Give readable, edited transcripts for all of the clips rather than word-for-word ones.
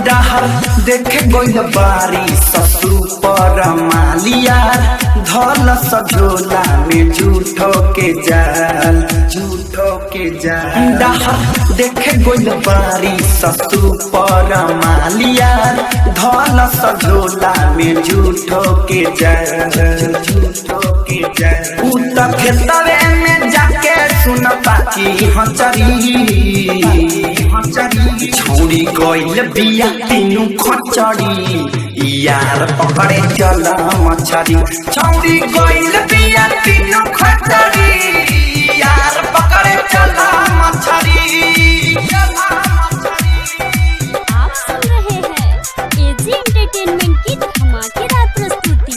डहर देखे गइल बारी ससुर पर मालिया धल सझोला में झूठो के जाल डहर देखे गइल बारी ससुर पर मालिया धल सझोला में झूठो के जाल उत खेतवे में जाके सुन पाकी हचरी छोड़ी गइल बिया तीनू खचड़ी यार पकड़े चल मछरी छोड़ी गइल बिया तीनू खचड़ी यार पकड़े चल मछरी। आप सुन रहे हैं एजी एंटरटेनमेंट की धमाकेदार प्रस्तुति।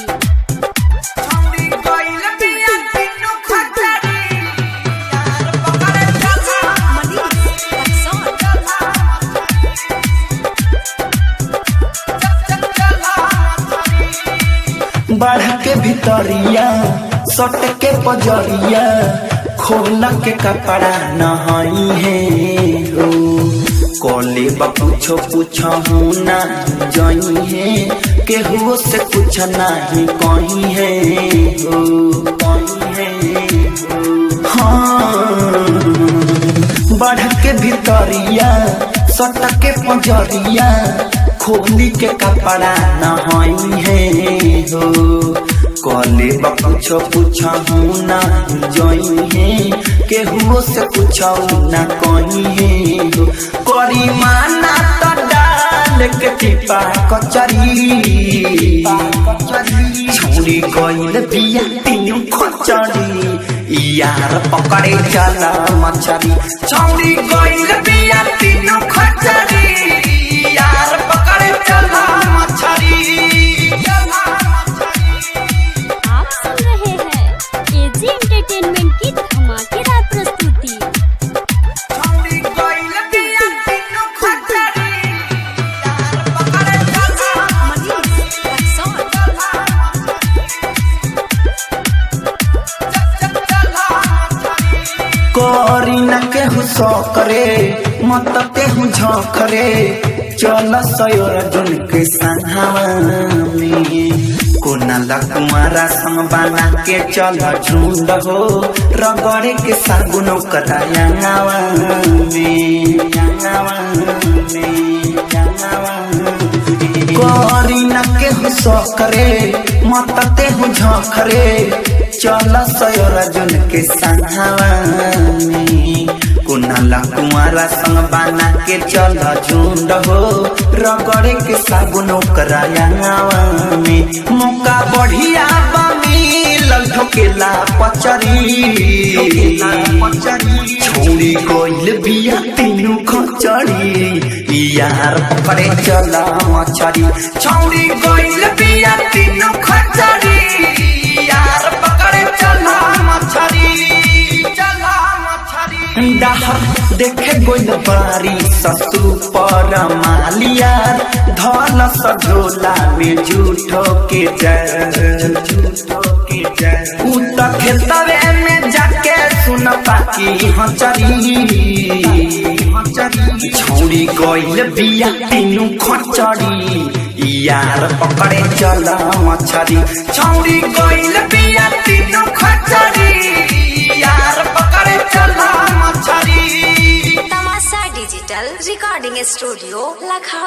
छोड़ी गइल बिया तीनू खचड़ी यार पकड़े बढ़ के भितरिया सट के पजरिया खोला के कपड़ा नहाई है हो कोले पूछो ना जाई है केहू से कुछ नहीं कहीं है हो हाँ बढ़ के भितरिया सट के पजरिया खोली के कपड़ा नहाई है हो कले पूछो ना जोई है केहू से कुछ ना कहीं है हो करी माना तो डाल के टिपा कचरी छोड़ी गइल बिया तीनू खचड़ी यार पकड़े चला मछरी छोड़ी गइल बिया तीनू खचड़ी यार पकड़े चला मछरी। आप सुन रहे हैं एजी एंटरटेनमेंट की धमाकेदार प्रस्तुति। छोड़ी गइल बिया तीनू खचड़ी यार पकड़े करी न केहू करे मत केहू झखरे चल सयोर जुन के संहामे कोना लकुमारा संग बना के चल झुंड हो रगड़े के सागुन करायांगावा में करी न केहू करे मत केहू झखरे चल सयोर जुन के संहामे कुनाला कुमारा संग बना के चल झुंड हो रगड़े के साबुन करायांगावा में मौका बढ़िया मिलल ठोकेला पचरी छोड़ी गइल बिया तीनू खचड़ी यार पकड़े चला मछरी छोड़ी गइल बिया तीनू खचड़ी यार पकड़े चला मछरी डहर देखे गइल बारी ससुर पर मालिया धल सझोला में झूठो के जाल उत खेतवे में जाके सुन पाकी हचरी छोड़ी गइल बिया तीनू खचड़ी यार पकड़े चल मछरी छोड़ी गइल बिया तीनू खचड़ी यार पकड़े चल मछरी। तमाशा डिजिटल रिकॉर्डिंग स्टूडियो लखनऊ।